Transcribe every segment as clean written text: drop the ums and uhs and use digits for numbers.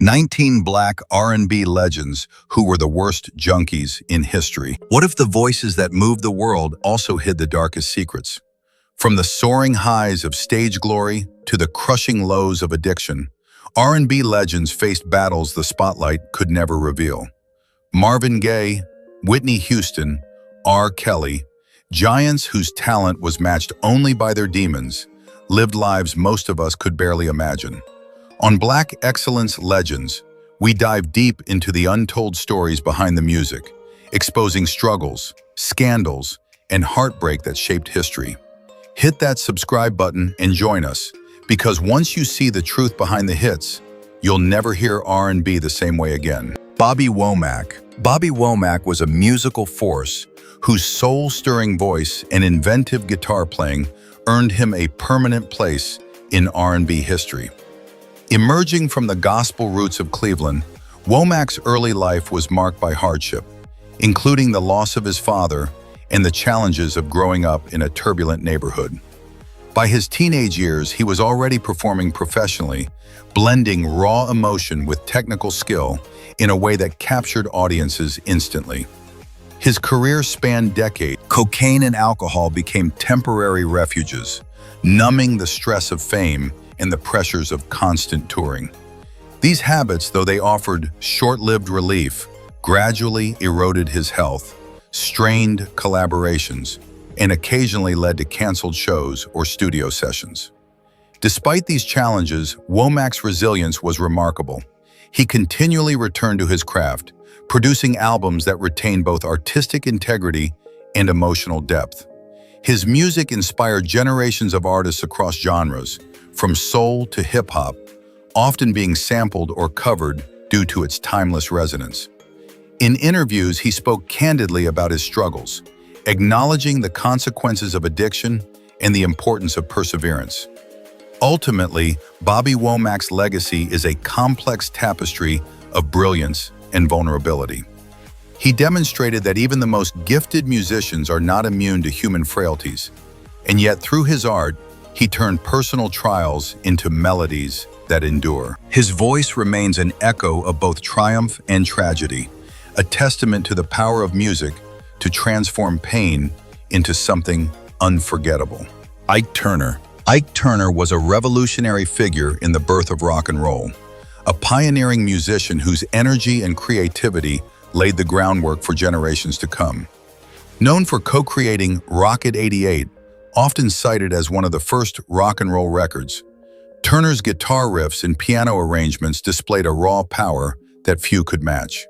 19 Black R&B legends who were the worst junkies in history. What if the voices that moved the world also hid the darkest secrets? From the soaring highs of stage glory to the crushing lows of addiction, R&B legends faced battles the spotlight could never reveal. Marvin Gaye, Whitney Houston, R. Kelly, giants whose talent was matched only by their demons, lived lives most of us could barely imagine. On Black Excellence Legends, we dive deep into the untold stories behind the music, exposing struggles, scandals, and heartbreak that shaped history. Hit that subscribe button and join us, because once you see the truth behind the hits, you'll never hear R&B the same way again. Bobby Womack. Bobby Womack was a musical force whose soul-stirring voice and inventive guitar playing earned him a permanent place in R&B history. Emerging from the gospel roots of Cleveland, Womack's early life was marked by hardship, including the loss of his father and the challenges of growing up in a turbulent neighborhood. By his teenage years, he was already performing professionally, blending raw emotion with technical skill in a way that captured audiences instantly. His career spanned decades. Cocaine and alcohol became temporary refuges, numbing the stress of fame and the pressures of constant touring. These habits, though they offered short-lived relief, gradually eroded his health, strained collaborations, and occasionally led to canceled shows or studio sessions. Despite these challenges, Womack's resilience was remarkable. He continually returned to his craft, producing albums that retained both artistic integrity and emotional depth. His music inspired generations of artists across genres, from soul to hip-hop, often being sampled or covered due to its timeless resonance. In interviews, he spoke candidly about his struggles, acknowledging the consequences of addiction and the importance of perseverance. Ultimately, Bobby Womack's legacy is a complex tapestry of brilliance and vulnerability. He demonstrated that even the most gifted musicians are not immune to human frailties, and yet through his art, he turned personal trials into melodies that endure. His voice remains an echo of both triumph and tragedy, a testament to the power of music to transform pain into something unforgettable. Ike Turner. Ike Turner was a revolutionary figure in the birth of rock and roll, a pioneering musician whose energy and creativity laid the groundwork for generations to come. Known for co-creating Rocket 88, often cited as one of the first rock and roll records, Turner's guitar riffs and piano arrangements displayed a raw power that few could match.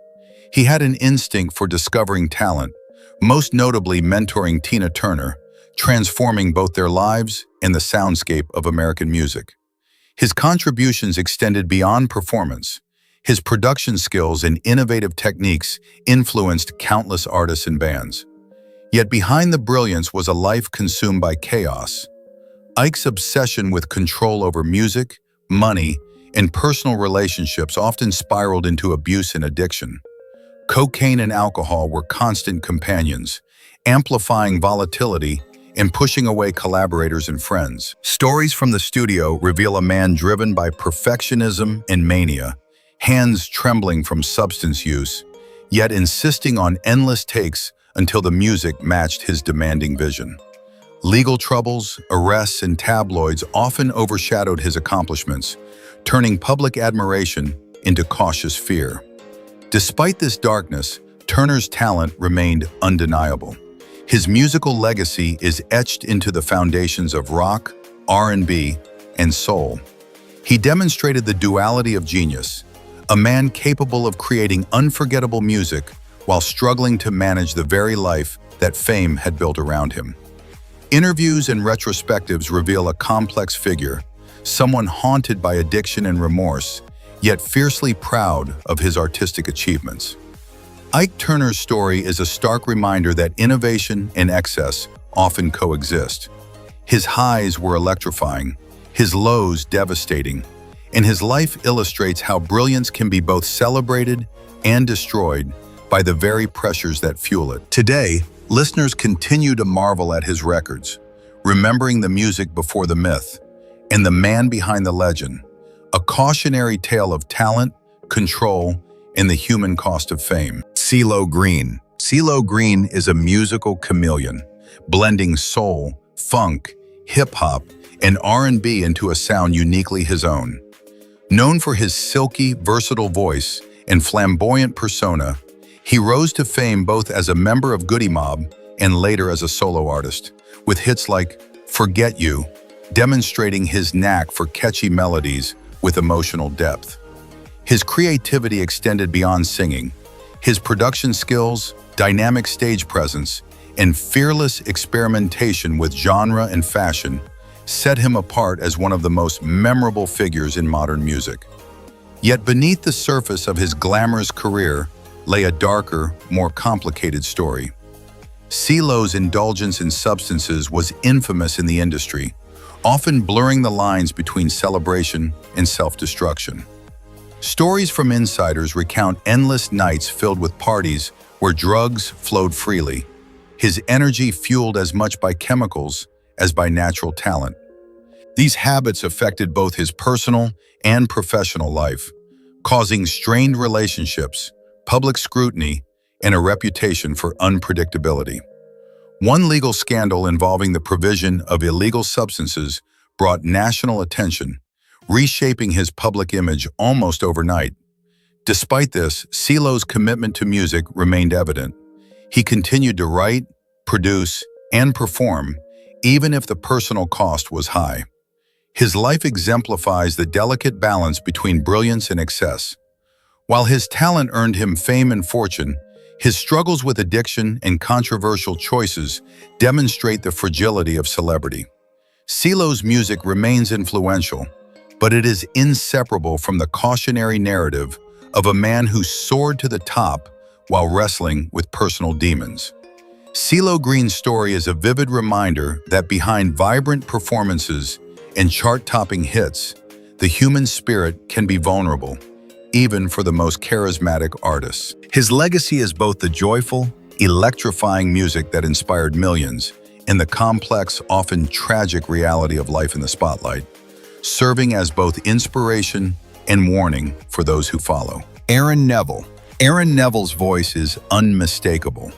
He had an instinct for discovering talent, most notably mentoring Tina Turner, transforming both their lives and the soundscape of American music. His contributions extended beyond performance. His production skills and innovative techniques influenced countless artists and bands. Yet behind the brilliance was a life consumed by chaos. Ike's obsession with control over music, money, and personal relationships often spiraled into abuse and addiction. Cocaine and alcohol were constant companions, amplifying volatility and pushing away collaborators and friends. Stories from the studio reveal a man driven by perfectionism and mania, hands trembling from substance use, yet insisting on endless takes until the music matched his demanding vision. Legal troubles, arrests, and tabloids often overshadowed his accomplishments, turning public admiration into cautious fear. Despite this darkness, Turner's talent remained undeniable. His musical legacy is etched into the foundations of rock, R&B, and soul. He demonstrated the duality of genius, a man capable of creating unforgettable music while struggling to manage the very life that fame had built around him. Interviews and retrospectives reveal a complex figure, someone haunted by addiction and remorse, yet fiercely proud of his artistic achievements. Ike Turner's story is a stark reminder that innovation and excess often coexist. His highs were electrifying, his lows devastating, and his life illustrates how brilliance can be both celebrated and destroyed by the very pressures that fuel it. Today, listeners continue to marvel at his records, remembering the music before the myth and the man behind the legend, a cautionary tale of talent, control, and the human cost of fame. CeeLo Green. CeeLo Green is a musical chameleon, blending soul, funk, hip-hop, and R&B into a sound uniquely his own. Known for his silky, versatile voice and flamboyant persona, he rose to fame both as a member of Goody Mob and later as a solo artist, with hits like Forget You, demonstrating his knack for catchy melodies with emotional depth. His creativity extended beyond singing. His production skills, dynamic stage presence, and fearless experimentation with genre and fashion set him apart as one of the most memorable figures in modern music. Yet beneath the surface of his glamorous career lay a darker, more complicated story. CeeLo's indulgence in substances was infamous in the industry, often blurring the lines between celebration and self-destruction. Stories from insiders recount endless nights filled with parties where drugs flowed freely, his energy fueled as much by chemicals as by natural talent. These habits affected both his personal and professional life, causing strained relationships, public scrutiny, and a reputation for unpredictability. One legal scandal involving the provision of illegal substances brought national attention, reshaping his public image almost overnight. Despite this, CeeLo's commitment to music remained evident. He continued to write, produce, and perform, even if the personal cost was high. His life exemplifies the delicate balance between brilliance and excess. While his talent earned him fame and fortune, his struggles with addiction and controversial choices demonstrate the fragility of celebrity. CeeLo's music remains influential, but it is inseparable from the cautionary narrative of a man who soared to the top while wrestling with personal demons. CeeLo Green's story is a vivid reminder that behind vibrant performances and chart-topping hits, the human spirit can be vulnerable, even for the most charismatic artists. His legacy is both the joyful, electrifying music that inspired millions and the complex, often tragic reality of life in the spotlight, serving as both inspiration and warning for those who follow. Aaron Neville. Aaron Neville's voice is unmistakable,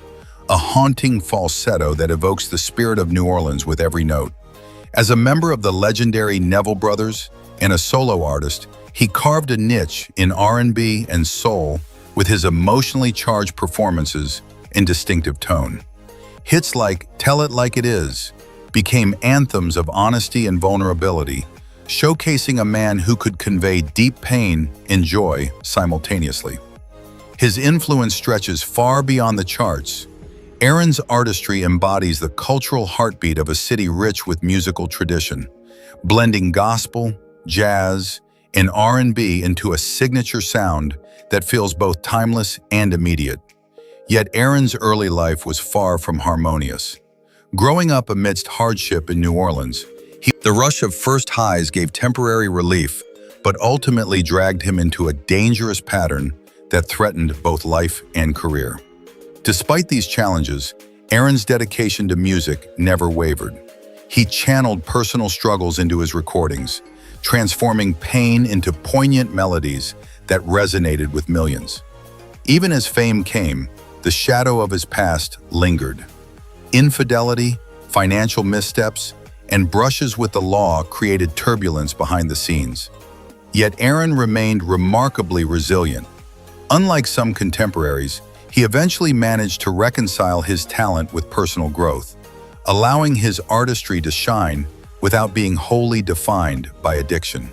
a haunting falsetto that evokes the spirit of New Orleans with every note. As a member of the legendary Neville Brothers and a solo artist, he carved a niche in R&B and soul with his emotionally charged performances and distinctive tone. Hits like Tell It Like It Is became anthems of honesty and vulnerability, showcasing a man who could convey deep pain and joy simultaneously. His influence stretches far beyond the charts. Aaron's artistry embodies the cultural heartbeat of a city rich with musical tradition, blending gospel, jazz, and R&B into a signature sound that feels both timeless and immediate. Yet Aaron's early life was far from harmonious. Growing up amidst hardship in New Orleans, the rush of first highs gave temporary relief, but ultimately dragged him into a dangerous pattern that threatened both life and career. Despite these challenges, Aaron's dedication to music never wavered. He channeled personal struggles into his recordings, transforming pain into poignant melodies that resonated with millions. Even as fame came, the shadow of his past lingered. Infidelity, financial missteps, and brushes with the law created turbulence behind the scenes. Yet Aaron remained remarkably resilient. Unlike some contemporaries, he eventually managed to reconcile his talent with personal growth, allowing his artistry to shine without being wholly defined by addiction.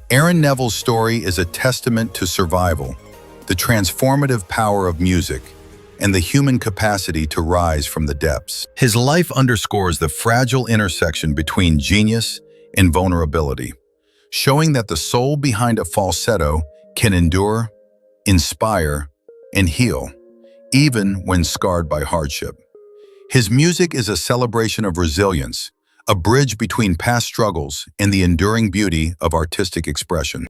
Aaron Neville's story is a testament to survival, the transformative power of music, and the human capacity to rise from the depths. His life underscores the fragile intersection between genius and vulnerability, showing that the soul behind a falsetto can endure, inspire, and heal, even when scarred by hardship. His music is a celebration of resilience, a bridge between past struggles and the enduring beauty of artistic expression.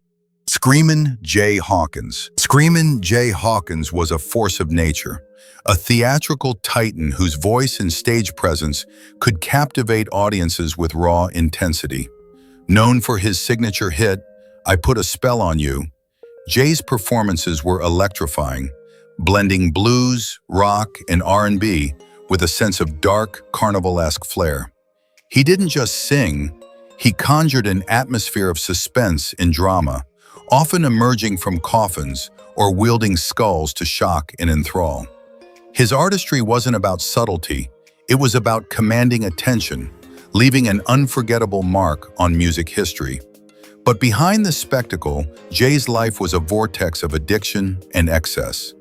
Screamin' Jay Hawkins. Screamin' Jay Hawkins was a force of nature, a theatrical titan whose voice and stage presence could captivate audiences with raw intensity. Known for his signature hit, I Put a Spell on You, Jay's performances were electrifying, blending blues, rock, and R&B with a sense of dark, carnivalesque flair. He didn't just sing, he conjured an atmosphere of suspense and drama, often emerging from coffins or wielding skulls to shock and enthrall. His artistry wasn't about subtlety, it was about commanding attention, leaving an unforgettable mark on music history. But behind the spectacle, Jay's life was a vortex of addiction and excess.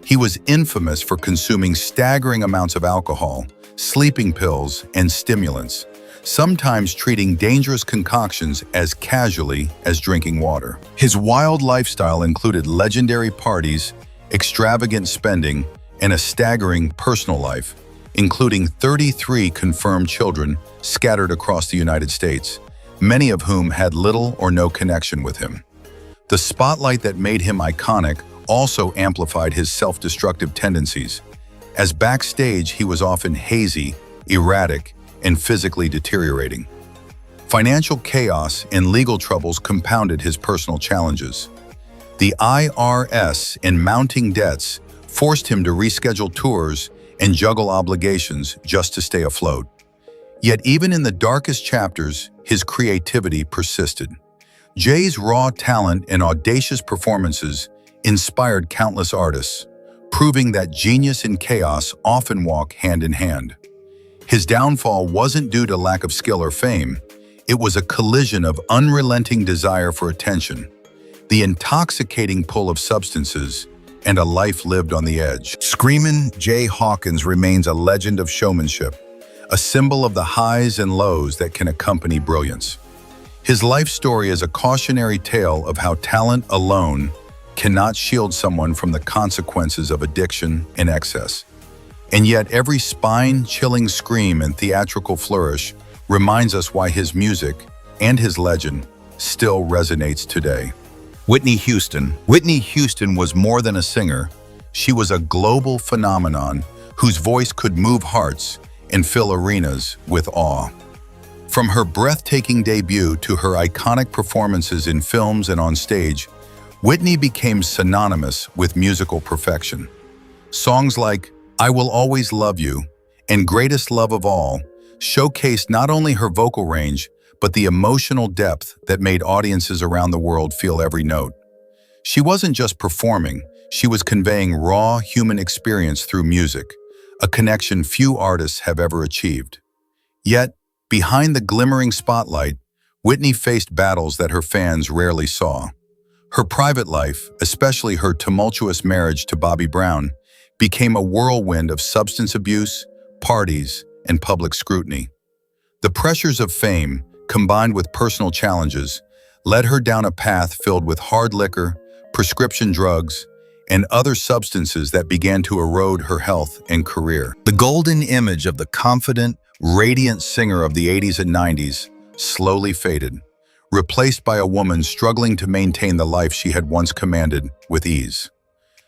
He was infamous for consuming staggering amounts of alcohol, sleeping pills, and stimulants, sometimes treating dangerous concoctions as casually as drinking water. His wild lifestyle included legendary parties, extravagant spending, and a staggering personal life, including 33 confirmed children scattered across the United States, many of whom had little or no connection with him. The spotlight that made him iconic also amplified his self-destructive tendencies, as backstage he was often hazy, erratic, and physically deteriorating. Financial chaos and legal troubles compounded his personal challenges. The IRS and mounting debts forced him to reschedule tours and juggle obligations just to stay afloat. Yet even in the darkest chapters, his creativity persisted. Jay's raw talent and audacious performances inspired countless artists, proving that genius and chaos often walk hand in hand. His downfall wasn't due to lack of skill or fame, it was a collision of unrelenting desire for attention, the intoxicating pull of substances, and a life lived on the edge. Screamin' Jay Hawkins remains a legend of showmanship, a symbol of the highs and lows that can accompany brilliance. His life story is a cautionary tale of how talent alone cannot shield someone from the consequences of addiction and excess. And yet every spine-chilling scream and theatrical flourish reminds us why his music and his legend still resonates today. Whitney Houston. Whitney Houston was more than a singer. She was a global phenomenon whose voice could move hearts and fill arenas with awe. From her breathtaking debut to her iconic performances in films and on stage, Whitney became synonymous with musical perfection. Songs like "I Will Always Love You" and "Greatest Love of All" showcased not only her vocal range, but the emotional depth that made audiences around the world feel every note. She wasn't just performing, she was conveying raw human experience through music, a connection few artists have ever achieved. Yet, behind the glimmering spotlight, Whitney faced battles that her fans rarely saw. Her private life, especially her tumultuous marriage to Bobby Brown, became a whirlwind of substance abuse, parties, and public scrutiny. The pressures of fame, combined with personal challenges, led her down a path filled with hard liquor, prescription drugs, and other substances that began to erode her health and career. The golden image of the confident, radiant singer of the 80s and 90s slowly faded, replaced by a woman struggling to maintain the life she had once commanded with ease.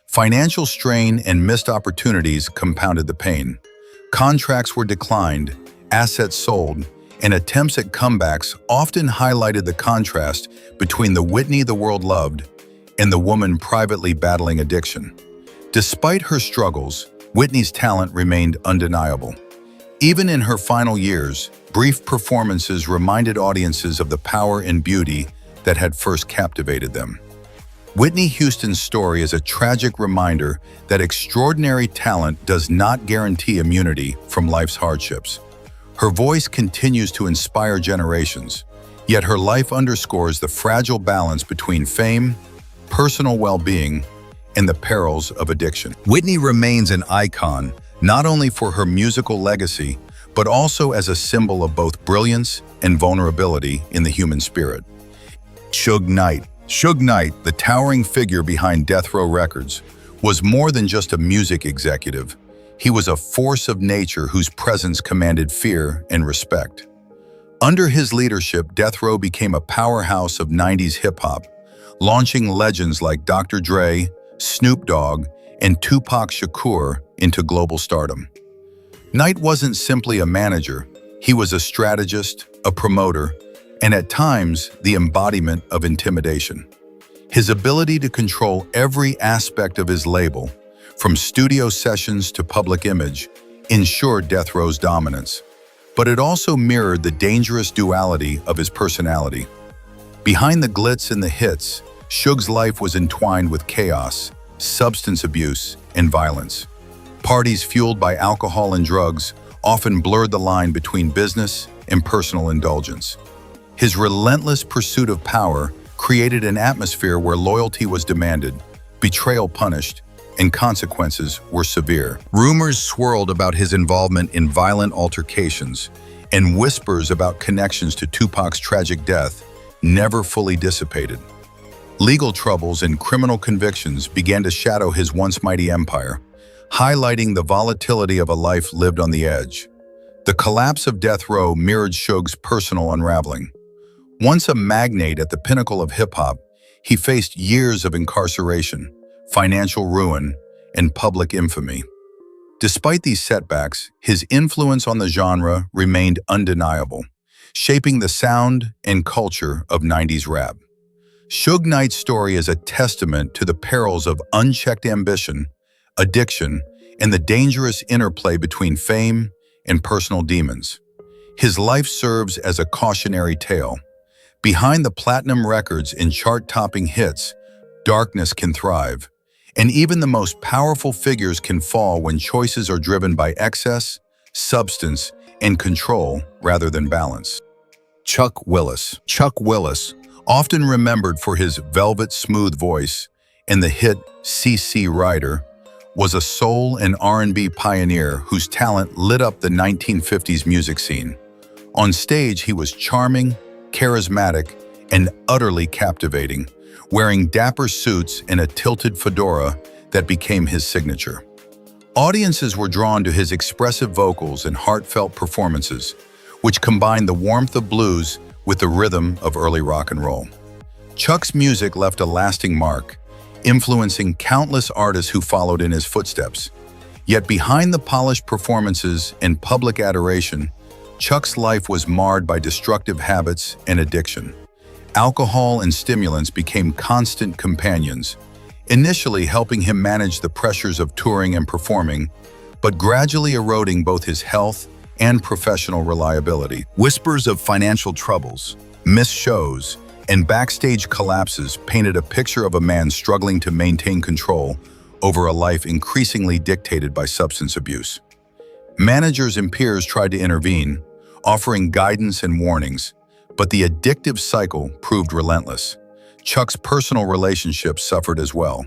Financial strain and missed opportunities compounded the pain. Contracts were declined, assets sold, and attempts at comebacks often highlighted the contrast between the Whitney the world loved and the woman privately battling addiction. Despite her struggles, Whitney's talent remained undeniable. Even in her final years, brief performances reminded audiences of the power and beauty that had first captivated them. Whitney Houston's story is a tragic reminder that extraordinary talent does not guarantee immunity from life's hardships. Her voice continues to inspire generations, yet her life underscores the fragile balance between fame, personal well-being, and the perils of addiction. Whitney remains an icon, not only for her musical legacy, but also as a symbol of both brilliance and vulnerability in the human spirit. Suge Knight. Suge Knight, the towering figure behind Death Row Records, was more than just a music executive. He was a force of nature whose presence commanded fear and respect. Under his leadership, Death Row became a powerhouse of 90s hip-hop, launching legends like Dr. Dre, Snoop Dogg, and Tupac Shakur into global stardom. Knight wasn't simply a manager, he was a strategist, a promoter, and at times, the embodiment of intimidation. His ability to control every aspect of his label, from studio sessions to public image, ensured Death Row's dominance. But it also mirrored the dangerous duality of his personality. Behind the glitz and the hits, Suge's life was entwined with chaos, substance abuse, and violence. Parties fueled by alcohol and drugs often blurred the line between business and personal indulgence. His relentless pursuit of power created an atmosphere where loyalty was demanded, betrayal punished, and consequences were severe. Rumors swirled about his involvement in violent altercations, and whispers about connections to Tupac's tragic death never fully dissipated. Legal troubles and criminal convictions began to shadow his once mighty empire, highlighting the volatility of a life lived on the edge. The collapse of Death Row mirrored Suge's personal unraveling. Once a magnate at the pinnacle of hip-hop, he faced years of incarceration, financial ruin, and public infamy. Despite these setbacks, his influence on the genre remained undeniable, shaping the sound and culture of 90s rap. Suge Knight's story is a testament to the perils of unchecked ambition, addiction, and the dangerous interplay between fame and personal demons. His life serves as a cautionary tale. Behind the platinum records and chart-topping hits, darkness can thrive, and even the most powerful figures can fall when choices are driven by excess, substance, and control rather than balance. Chuck Willis. Chuck Willis, often remembered for his velvet smooth voice and the hit CC Rider, was a soul and R&B pioneer whose talent lit up the 1950s music scene. On stage, he was charming, charismatic, and utterly captivating, wearing dapper suits and a tilted fedora that became his signature. Audiences were drawn to his expressive vocals and heartfelt performances, which combined the warmth of blues with the rhythm of early rock and roll. Chuck's music left a lasting mark, influencing countless artists who followed in his footsteps. Yet behind the polished performances and public adoration, Chuck's life was marred by destructive habits and addiction. Alcohol and stimulants became constant companions, initially helping him manage the pressures of touring and performing, but gradually eroding both his health and professional reliability. Whispers of financial troubles, missed shows, and backstage collapses painted a picture of a man struggling to maintain control over a life increasingly dictated by substance abuse. Managers and peers tried to intervene, offering guidance and warnings, but the addictive cycle proved relentless. Chuck's personal relationships suffered as well.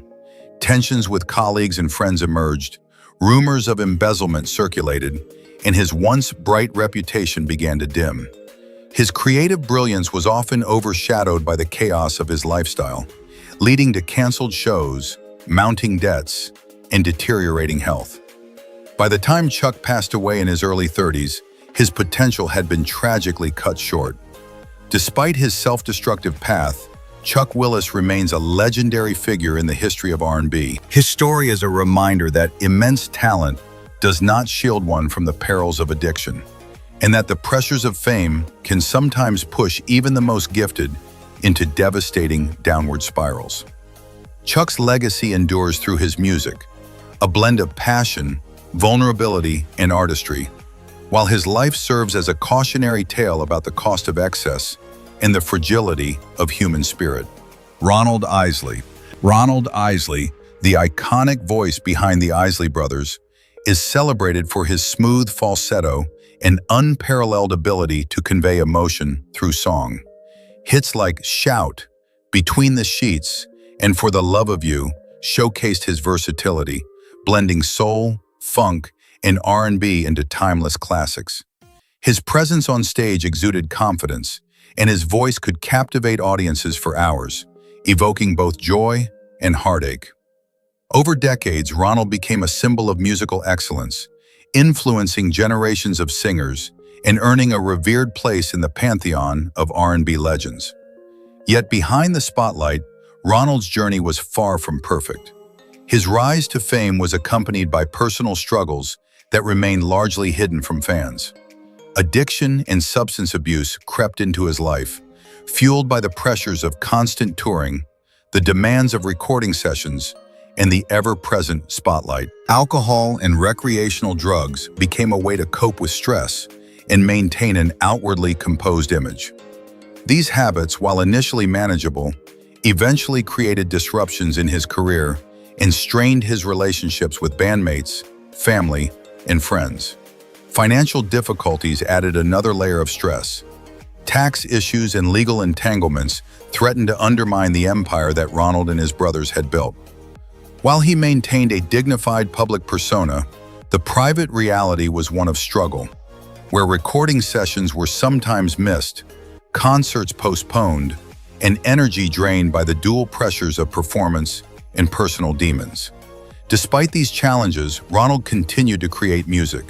Tensions with colleagues and friends emerged, rumors of embezzlement circulated, and his once bright reputation began to dim. His creative brilliance was often overshadowed by the chaos of his lifestyle, leading to canceled shows, mounting debts, and deteriorating health. By the time Chuck passed away in his early 30s, his potential had been tragically cut short. Despite his self-destructive path, Chuck Willis remains a legendary figure in the history of R&B. His story is a reminder that immense talent does not shield one from the perils of addiction, and that the pressures of fame can sometimes push even the most gifted into devastating downward spirals. Chuck's legacy endures through his music, a blend of passion, vulnerability, and artistry, while his life serves as a cautionary tale about the cost of excess and the fragility of human spirit. Ronald Isley. Ronald Isley, the iconic voice behind the Isley Brothers, is celebrated for his smooth falsetto and unparalleled ability to convey emotion through song. Hits like Shout, Between the Sheets, and For the Love of You showcased his versatility, blending soul, funk, and R&B into timeless classics. His presence on stage exuded confidence, and his voice could captivate audiences for hours, evoking both joy and heartache. Over decades, Ronald became a symbol of musical excellence, influencing generations of singers and earning a revered place in the pantheon of R&B legends. Yet behind the spotlight, Ronald's journey was far from perfect. His rise to fame was accompanied by personal struggles that remained largely hidden from fans. Addiction and substance abuse crept into his life, fueled by the pressures of constant touring, the demands of recording sessions, and the ever-present spotlight. Alcohol and recreational drugs became a way to cope with stress and maintain an outwardly composed image. These habits, while initially manageable, eventually created disruptions in his career and strained his relationships with bandmates, family, and friends. Financial difficulties added another layer of stress. Tax issues and legal entanglements threatened to undermine the empire that Ronald and his brothers had built. While he maintained a dignified public persona, the private reality was one of struggle, where recording sessions were sometimes missed, concerts postponed, and energy drained by the dual pressures of performance and personal demons. Despite these challenges, Ronald continued to create music,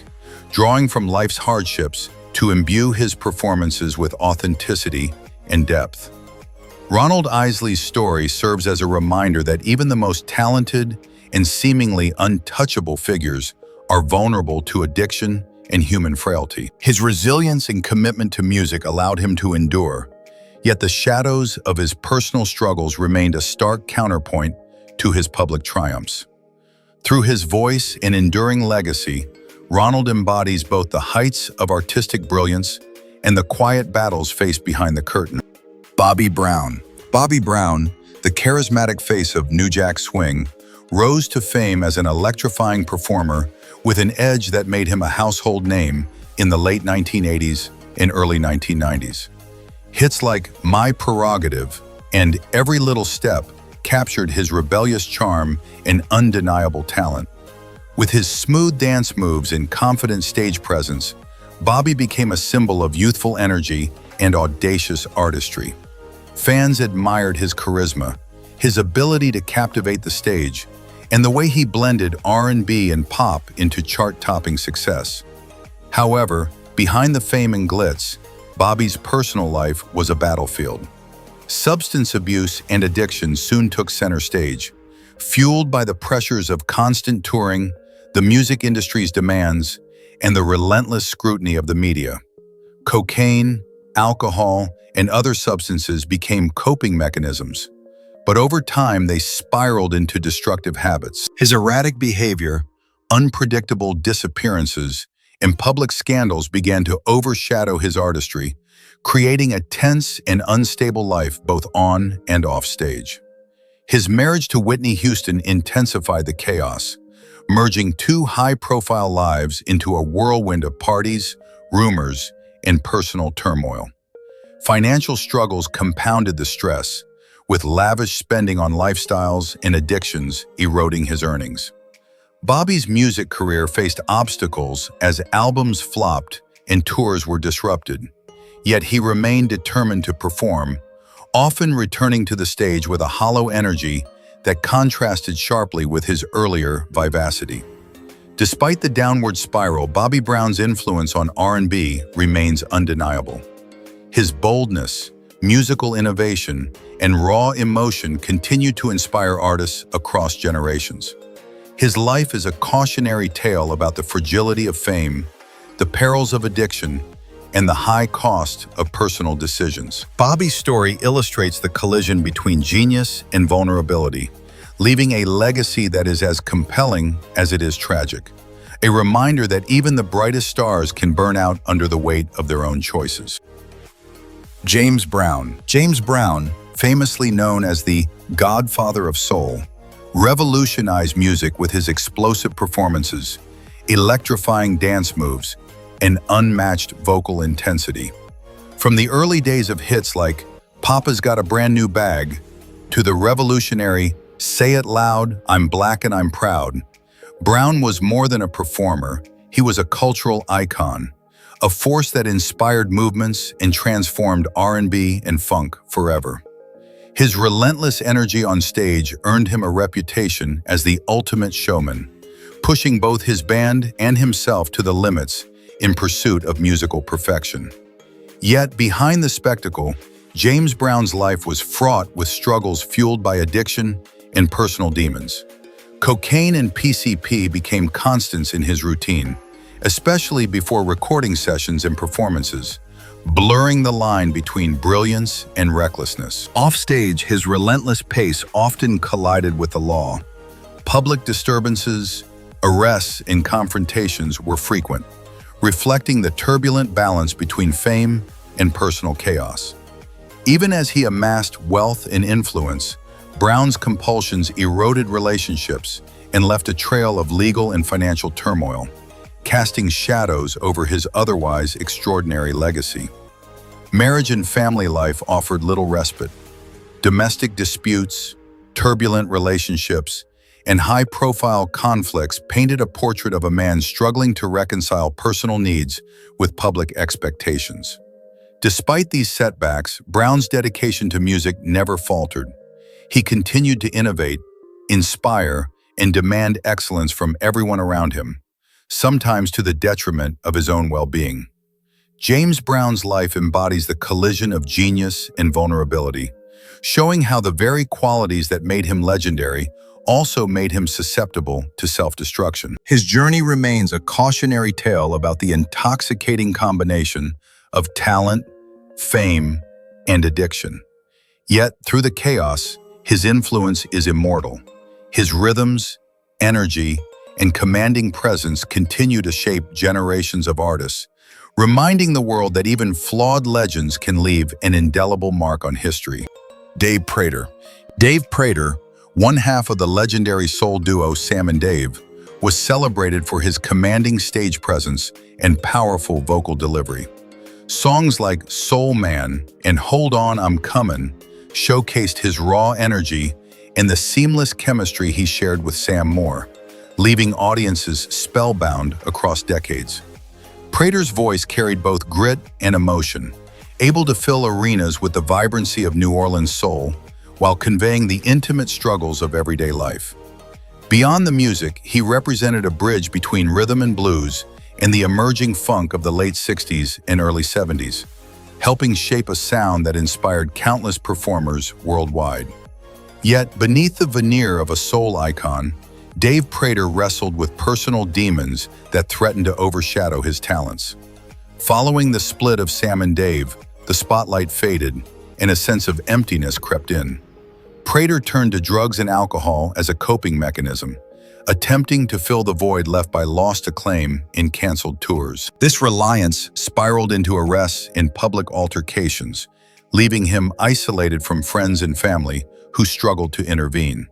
drawing from life's hardships to imbue his performances with authenticity and depth. Ronald Isley's story serves as a reminder that even the most talented and seemingly untouchable figures are vulnerable to addiction and human frailty. His resilience and commitment to music allowed him to endure, yet the shadows of his personal struggles remained a stark counterpoint to his public triumphs. Through his voice and enduring legacy, Ronald embodies both the heights of artistic brilliance and the quiet battles faced behind the curtain. Bobby Brown. Bobby Brown, the charismatic face of New Jack Swing, rose to fame as an electrifying performer with an edge that made him a household name in the late 1980s and early 1990s. Hits like My Prerogative and Every Little Step captured his rebellious charm and undeniable talent. With his smooth dance moves and confident stage presence, Bobby became a symbol of youthful energy and audacious artistry. Fans admired his charisma, his ability to captivate the stage, and the way he blended R&B and pop into chart-topping success. However, behind the fame and glitz, Bobby's personal life was a battlefield. Substance abuse and addiction soon took center stage, fueled by the pressures of constant touring, the music industry's demands, and the relentless scrutiny of the media. Cocaine, alcohol, and other substances became coping mechanisms, but over time they spiraled into destructive habits. His erratic behavior, unpredictable disappearances, and public scandals began to overshadow his artistry, creating a tense and unstable life both on and off stage. His marriage to Whitney Houston intensified the chaos, merging two high-profile lives into a whirlwind of parties, rumors, and personal turmoil. Financial struggles compounded the stress, with lavish spending on lifestyles and addictions eroding his earnings. Bobby's music career faced obstacles as albums flopped and tours were disrupted, yet he remained determined to perform, often returning to the stage with a hollow energy that contrasted sharply with his earlier vivacity. Despite the downward spiral, Bobby Brown's influence on R&B remains undeniable. His boldness, musical innovation, and raw emotion continue to inspire artists across generations. His life is a cautionary tale about the fragility of fame, the perils of addiction, and the high cost of personal decisions. Bobby's story illustrates the collision between genius and vulnerability, leaving a legacy that is as compelling as it is tragic. A reminder that even the brightest stars can burn out under the weight of their own choices. James Brown. James Brown, famously known as the Godfather of Soul, revolutionized music with his explosive performances, electrifying dance moves, and unmatched vocal intensity. From the early days of hits like Papa's Got a Brand New Bag to the revolutionary Say It Loud, I'm Black and I'm Proud, Brown was more than a performer. He was a cultural icon, a force that inspired movements and transformed R&B and funk forever. His relentless energy on stage earned him a reputation as the ultimate showman, pushing both his band and himself to the limits in pursuit of musical perfection. Yet, behind the spectacle, James Brown's life was fraught with struggles fueled by addiction and personal demons. Cocaine and PCP became constants in his routine, especially before recording sessions and performances, blurring the line between brilliance and recklessness. Offstage, his relentless pace often collided with the law. Public disturbances, arrests, and confrontations were frequent, reflecting the turbulent balance between fame and personal chaos. Even as he amassed wealth and influence, Brown's compulsions eroded relationships and left a trail of legal and financial turmoil, casting shadows over his otherwise extraordinary legacy. Marriage and family life offered little respite. Domestic disputes, turbulent relationships, and high-profile conflicts painted a portrait of a man struggling to reconcile personal needs with public expectations. Despite these setbacks, Brown's dedication to music never faltered. He continued to innovate, inspire, and demand excellence from everyone around him, sometimes to the detriment of his own well-being. James Brown's life embodies the collision of genius and vulnerability, showing how the very qualities that made him legendary also made him susceptible to self-destruction. His journey remains a cautionary tale about the intoxicating combination of talent, fame, and addiction. Yet, through the chaos, his influence is immortal. His rhythms, energy, and commanding presence continue to shape generations of artists, reminding the world that even flawed legends can leave an indelible mark on history. Dave Prater. Dave Prater, one half of the legendary soul duo Sam and Dave, was celebrated for his commanding stage presence and powerful vocal delivery. Songs like Soul Man and Hold On, I'm Comin' showcased his raw energy and the seamless chemistry he shared with Sam Moore, leaving audiences spellbound across decades. Prater's voice carried both grit and emotion, able to fill arenas with the vibrancy of New Orleans soul, while conveying the intimate struggles of everyday life. Beyond the music, he represented a bridge between rhythm and blues and the emerging funk of the late 60s and early 70s, helping shape a sound that inspired countless performers worldwide. Yet, beneath the veneer of a soul icon, Dave Prater wrestled with personal demons that threatened to overshadow his talents. Following the split of Sam and Dave, the spotlight faded and a sense of emptiness crept in. Prater turned to drugs and alcohol as a coping mechanism, attempting to fill the void left by lost acclaim in canceled tours. This reliance spiraled into arrests and public altercations, leaving him isolated from friends and family who struggled to intervene.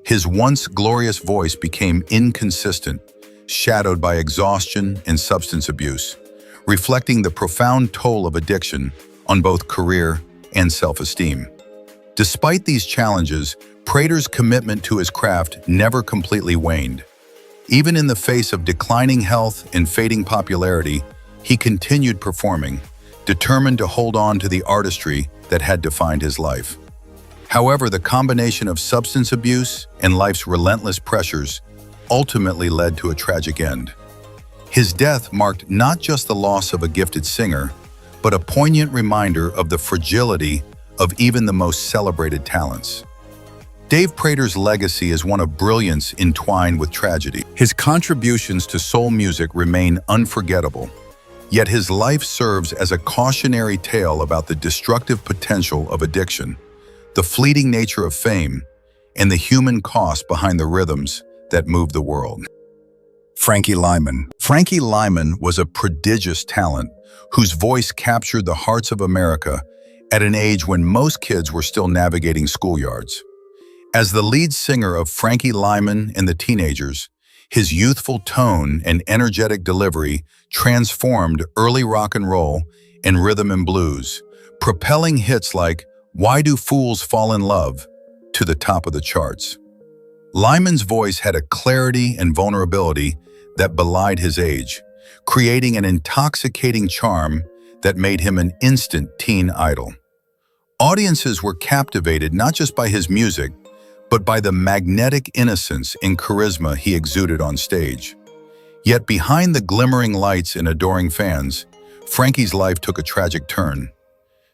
His once glorious voice became inconsistent, shadowed by exhaustion and substance abuse, reflecting the profound toll of addiction on both career and self-esteem. Despite these challenges, Prater's commitment to his craft never completely waned. Even in the face of declining health and fading popularity, he continued performing, determined to hold on to the artistry that had defined his life. However, the combination of substance abuse and life's relentless pressures ultimately led to a tragic end. His death marked not just the loss of a gifted singer, but a poignant reminder of the fragility of even the most celebrated talents. Dave Prater's legacy is one of brilliance entwined with tragedy. His contributions to soul music remain unforgettable, yet his life serves as a cautionary tale about the destructive potential of addiction, the fleeting nature of fame, and the human cost behind the rhythms that move the world. Frankie Lymon. Frankie Lymon was a prodigious talent whose voice captured the hearts of America at an age when most kids were still navigating schoolyards. As the lead singer of Frankie Lymon and the Teenagers, his youthful tone and energetic delivery transformed early rock and roll and rhythm and blues, propelling hits like Why Do Fools Fall in Love to the top of the charts. Lyman's voice had a clarity and vulnerability that belied his age, creating an intoxicating charm that made him an instant teen idol. Audiences were captivated not just by his music, but by the magnetic innocence and charisma he exuded on stage. Yet behind the glimmering lights and adoring fans, Frankie's life took a tragic turn.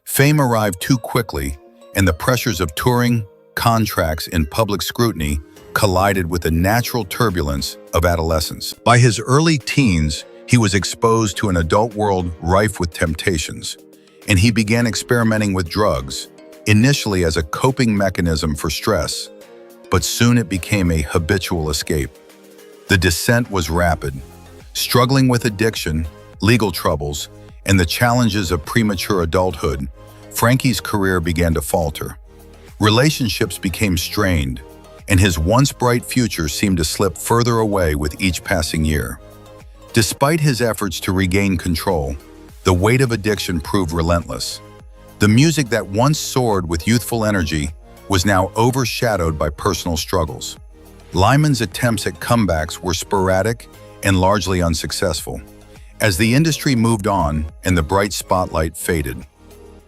Fame arrived too quickly, and the pressures of touring, contracts, and public scrutiny collided with the natural turbulence of adolescence. By his early teens, he was exposed to an adult world rife with temptations, and he began experimenting with drugs, initially as a coping mechanism for stress, but soon it became a habitual escape. The descent was rapid. Struggling with addiction, legal troubles, and the challenges of premature adulthood, Frankie's career began to falter. Relationships became strained, and his once bright future seemed to slip further away with each passing year. Despite his efforts to regain control, the weight of addiction proved relentless. The music that once soared with youthful energy was now overshadowed by personal struggles. Lyman's attempts at comebacks were sporadic and largely unsuccessful, as the industry moved on and the bright spotlight faded.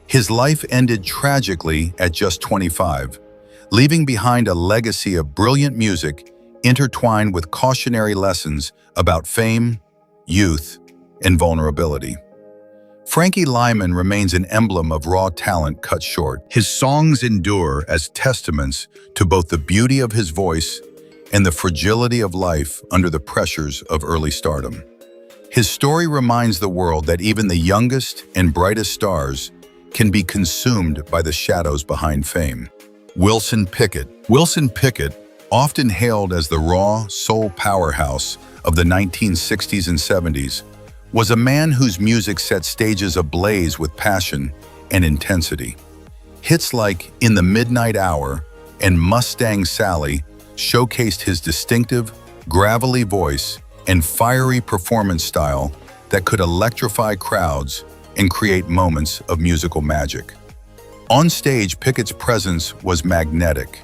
His life ended tragically at just 25, leaving behind a legacy of brilliant music intertwined with cautionary lessons about fame, youth, and vulnerability. Frankie Lyman remains an emblem of raw talent cut short. His songs endure as testaments to both the beauty of his voice and the fragility of life under the pressures of early stardom. His story reminds the world that even the youngest and brightest stars can be consumed by the shadows behind fame. Wilson Pickett. Wilson Pickett, often hailed as the raw soul powerhouse of the 1960s and 70s, was a man whose music set stages ablaze with passion and intensity. Hits like In the Midnight Hour and Mustang Sally showcased his distinctive, gravelly voice and fiery performance style that could electrify crowds and create moments of musical magic. On stage, Pickett's presence was magnetic.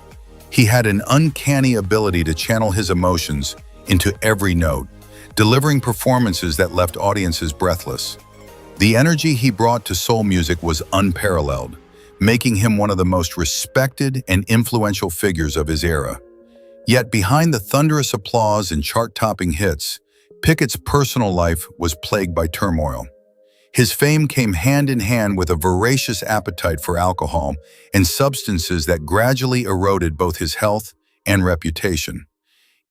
He had an uncanny ability to channel his emotions into every note, delivering performances that left audiences breathless. The energy he brought to soul music was unparalleled, making him one of the most respected and influential figures of his era. Yet behind the thunderous applause and chart-topping hits, Pickett's personal life was plagued by turmoil. His fame came hand in hand with a voracious appetite for alcohol and substances that gradually eroded both his health and reputation.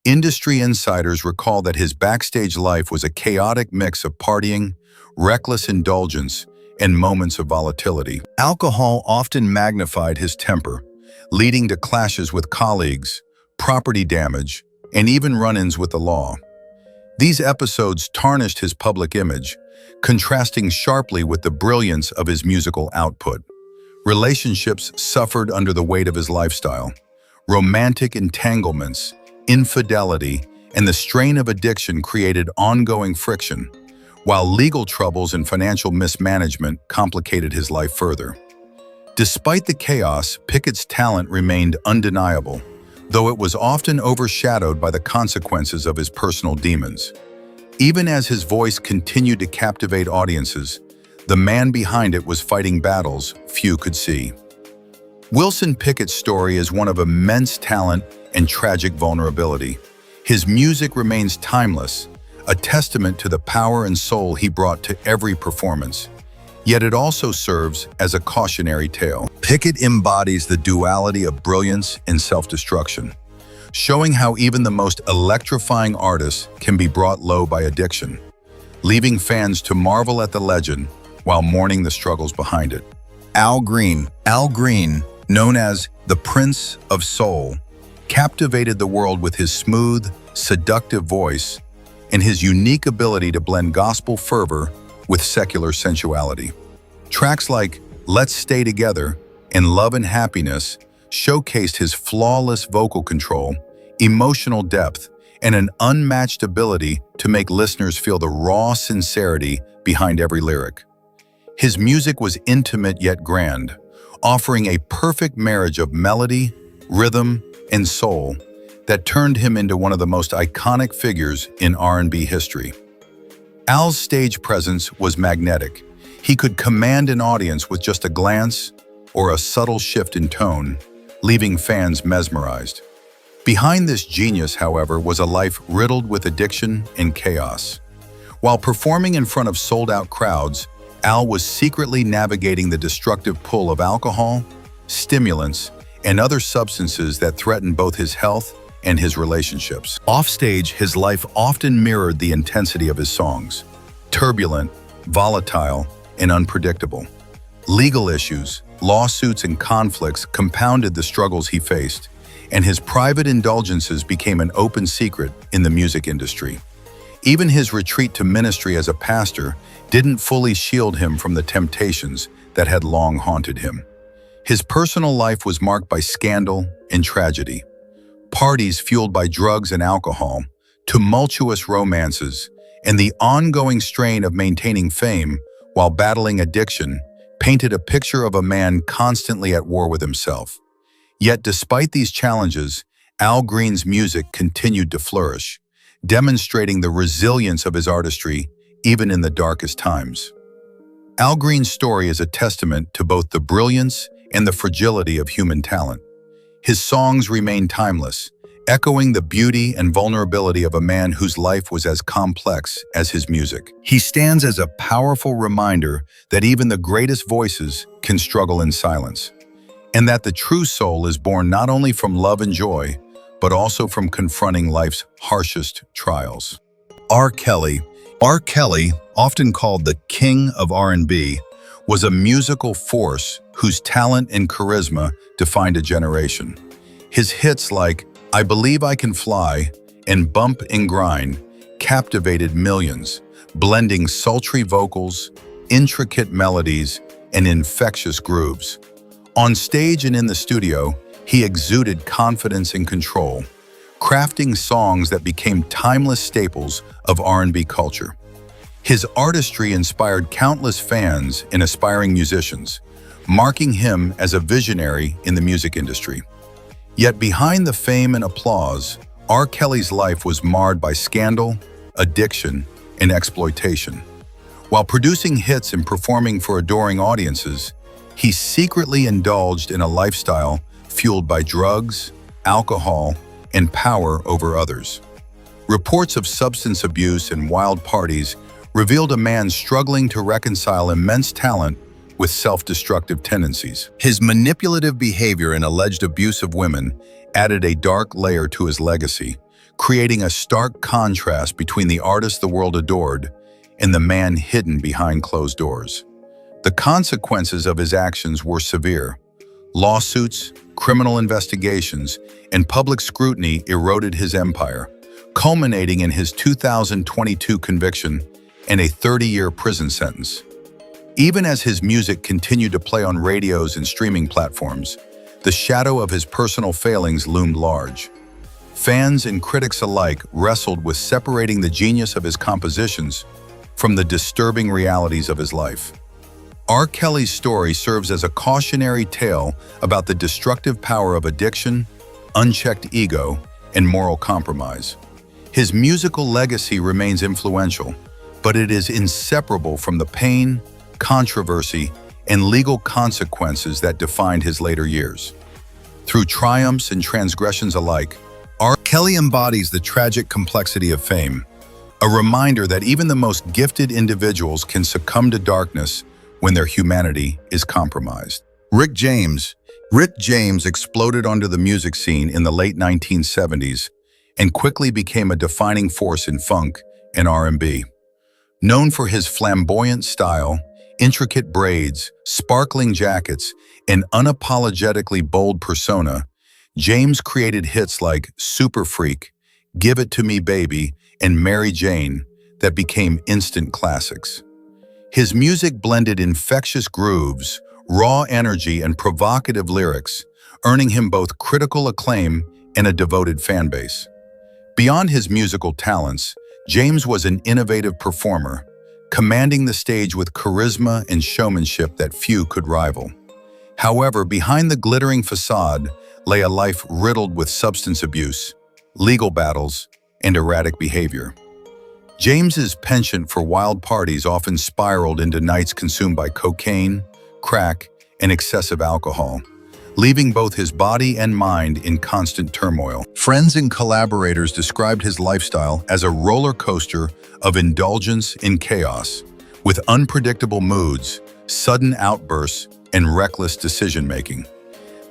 Industry insiders recall that his backstage life was a chaotic mix of partying, reckless indulgence, and moments of volatility. Alcohol often magnified his temper, leading to clashes with colleagues, property damage, and even run-ins with the law. These episodes tarnished his public image, contrasting sharply with the brilliance of his musical output. Relationships suffered under the weight of his lifestyle. Romantic entanglements, infidelity, and the strain of addiction created ongoing friction, while legal troubles and financial mismanagement complicated his life further. Despite the chaos, Pickett's talent remained undeniable, though it was often overshadowed by the consequences of his personal demons. Even as his voice continued to captivate audiences, the man behind it was fighting battles few could see. Wilson Pickett's story is one of immense talent and tragic vulnerability. His music remains timeless, a testament to the power and soul he brought to every performance. Yet it also serves as a cautionary tale. Pickett embodies the duality of brilliance and self-destruction, showing how even the most electrifying artists can be brought low by addiction, leaving fans to marvel at the legend while mourning the struggles behind it. Al Green, known as the Prince of Soul, captivated the world with his smooth, seductive voice and his unique ability to blend gospel fervor with secular sensuality. Tracks like Let's Stay Together and Love and Happiness showcased his flawless vocal control, emotional depth, and an unmatched ability to make listeners feel the raw sincerity behind every lyric. His music was intimate yet grand, offering a perfect marriage of melody, rhythm, and soul that turned him into one of the most iconic figures in R&B history. Al's stage presence was magnetic. He could command an audience with just a glance or a subtle shift in tone, leaving fans mesmerized. Behind this genius, however, was a life riddled with addiction and chaos. While performing in front of sold-out crowds, Al was secretly navigating the destructive pull of alcohol, stimulants, and other substances that threatened both his health and his relationships. Offstage, his life often mirrored the intensity of his songs, turbulent, volatile, and unpredictable. Legal issues, lawsuits, and conflicts compounded the struggles he faced, and his private indulgences became an open secret in the music industry. Even his retreat to ministry as a pastor didn't fully shield him from the temptations that had long haunted him. His personal life was marked by scandal and tragedy. Parties fueled by drugs and alcohol, tumultuous romances, and the ongoing strain of maintaining fame while battling addiction painted a picture of a man constantly at war with himself. Yet despite these challenges, Al Green's music continued to flourish, demonstrating the resilience of his artistry even in the darkest times. Al Green's story is a testament to both the brilliance and the fragility of human talent. His songs remain timeless, echoing the beauty and vulnerability of a man whose life was as complex as his music. He stands as a powerful reminder that even the greatest voices can struggle in silence, and that the true soul is born not only from love and joy, but also from confronting life's harshest trials. R. Kelly, often called the King of R&B, was a musical force whose talent and charisma defined a generation. His hits like I Believe I Can Fly and Bump and Grind captivated millions, blending sultry vocals, intricate melodies, and infectious grooves. On stage and in the studio, he exuded confidence and control, crafting songs that became timeless staples of R&B culture. His artistry inspired countless fans and aspiring musicians, marking him as a visionary in the music industry. Yet behind the fame and applause, R. Kelly's life was marred by scandal, addiction, and exploitation. While producing hits and performing for adoring audiences, he secretly indulged in a lifestyle fueled by drugs, alcohol, and power over others. Reports of substance abuse and wild parties revealed a man struggling to reconcile immense talent with self-destructive tendencies. His manipulative behavior and alleged abuse of women added a dark layer to his legacy, creating a stark contrast between the artist the world adored and the man hidden behind closed doors. The consequences of his actions were severe. Lawsuits, criminal investigations, and public scrutiny eroded his empire, culminating in his 2022 conviction and a 30-year prison sentence. Even as his music continued to play on radios and streaming platforms, the shadow of his personal failings loomed large. Fans and critics alike wrestled with separating the genius of his compositions from the disturbing realities of his life. R. Kelly's story serves as a cautionary tale about the destructive power of addiction, unchecked ego, and moral compromise. His musical legacy remains influential, but it is inseparable from the pain, controversy, and legal consequences that defined his later years. Through triumphs and transgressions alike, R. Kelly embodies the tragic complexity of fame, a reminder that even the most gifted individuals can succumb to darkness when their humanity is compromised. Rick James exploded onto the music scene in the late 1970s and quickly became a defining force in funk and R&B. Known for his flamboyant style, intricate braids, sparkling jackets, and unapologetically bold persona, James created hits like Super Freak, Give It To Me Baby, and Mary Jane that became instant classics. His music blended infectious grooves, raw energy, and provocative lyrics, earning him both critical acclaim and a devoted fanbase. Beyond his musical talents, James was an innovative performer, commanding the stage with charisma and showmanship that few could rival. However, behind the glittering facade lay a life riddled with substance abuse, legal battles, and erratic behavior. James's penchant for wild parties often spiraled into nights consumed by cocaine, crack, and excessive alcohol, leaving both his body and mind in constant turmoil. Friends and collaborators described his lifestyle as a roller coaster of indulgence in chaos, with unpredictable moods, sudden outbursts, and reckless decision-making.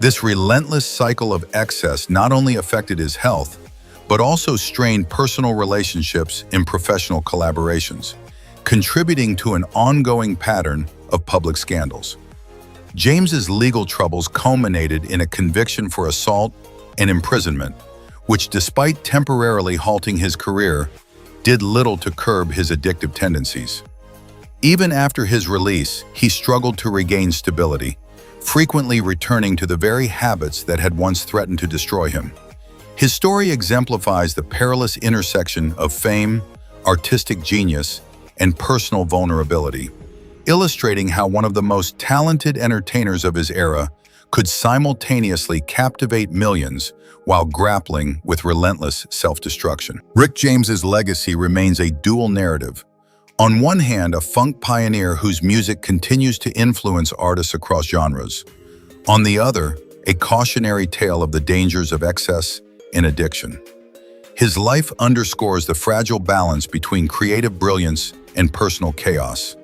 This relentless cycle of excess not only affected his health, but also strained personal relationships and professional collaborations, contributing to an ongoing pattern of public scandals. James's legal troubles culminated in a conviction for assault and imprisonment, which, despite temporarily halting his career, did little to curb his addictive tendencies. Even after his release, he struggled to regain stability, frequently returning to the very habits that had once threatened to destroy him. His story exemplifies the perilous intersection of fame, artistic genius, and personal vulnerability, illustrating how one of the most talented entertainers of his era could simultaneously captivate millions while grappling with relentless self-destruction. Rick James's legacy remains a dual narrative. On one hand, a funk pioneer whose music continues to influence artists across genres. On the other, a cautionary tale of the dangers of excess and addiction. His life underscores the fragile balance between creative brilliance and personal chaos,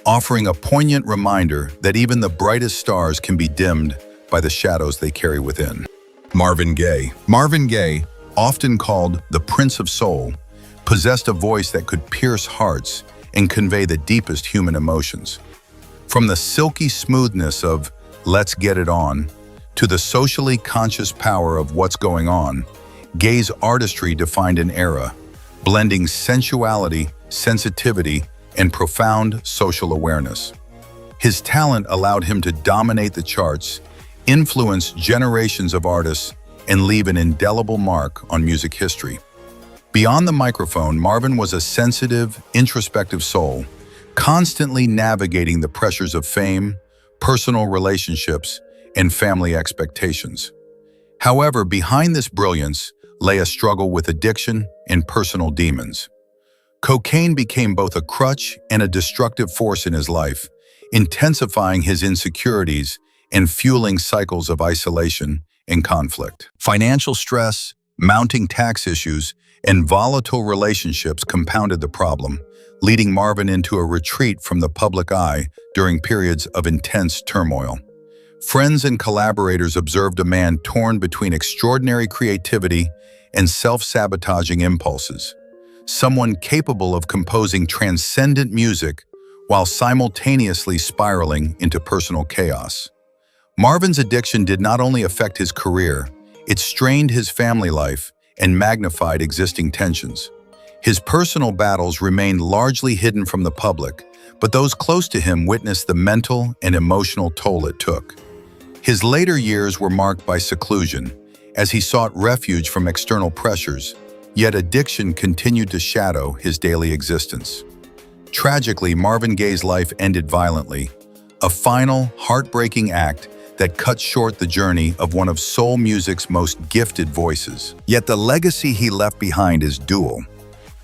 offering a poignant reminder that even the brightest stars can be dimmed by the shadows they carry within. Marvin Gaye. Marvin Gaye, often called the Prince of Soul, possessed a voice that could pierce hearts and convey the deepest human emotions. From the silky smoothness of "Let's Get It On" to the socially conscious power of "What's Going On," Gaye's artistry defined an era, blending sensuality, sensitivity, and profound social awareness. His talent allowed him to dominate the charts, influence generations of artists, and leave an indelible mark on music history. Beyond the microphone, Marvin was a sensitive, introspective soul, constantly navigating the pressures of fame, personal relationships, and family expectations. However, behind this brilliance lay a struggle with addiction and personal demons. Cocaine became both a crutch and a destructive force in his life, intensifying his insecurities and fueling cycles of isolation and conflict. Financial stress, mounting tax issues, and volatile relationships compounded the problem, leading Marvin into a retreat from the public eye during periods of intense turmoil. Friends and collaborators observed a man torn between extraordinary creativity and self-sabotaging impulses, someone capable of composing transcendent music while simultaneously spiraling into personal chaos. Marvin's addiction did not only affect his career, it strained his family life and magnified existing tensions. His personal battles remained largely hidden from the public, but those close to him witnessed the mental and emotional toll it took. His later years were marked by seclusion, as he sought refuge from external pressures, yet addiction continued to shadow his daily existence. Tragically, Marvin Gaye's life ended violently, a final, heartbreaking act that cut short the journey of one of soul music's most gifted voices. Yet the legacy he left behind is dual,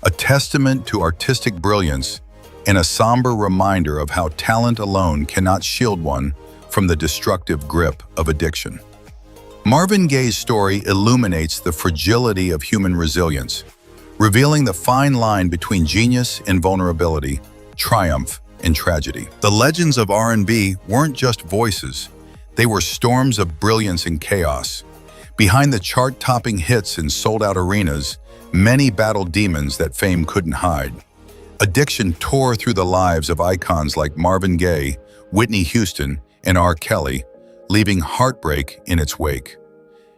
a testament to artistic brilliance and a somber reminder of how talent alone cannot shield one from the destructive grip of addiction. Marvin Gaye's story illuminates the fragility of human resilience, revealing the fine line between genius and vulnerability, triumph and tragedy. The legends of R&B weren't just voices, they were storms of brilliance and chaos. Behind the chart-topping hits and sold-out arenas, many battled demons that fame couldn't hide. Addiction tore through the lives of icons like Marvin Gaye, Whitney Houston, and R. Kelly, leaving heartbreak in its wake.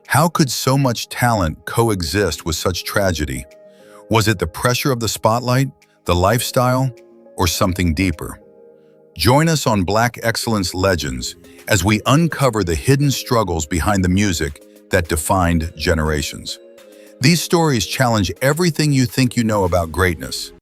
How could so much talent coexist with such tragedy? Was it the pressure of the spotlight, the lifestyle, or something deeper? Join us on Black Excellence Legends as we uncover the hidden struggles behind the music that defined generations. These stories challenge everything you think you know about greatness.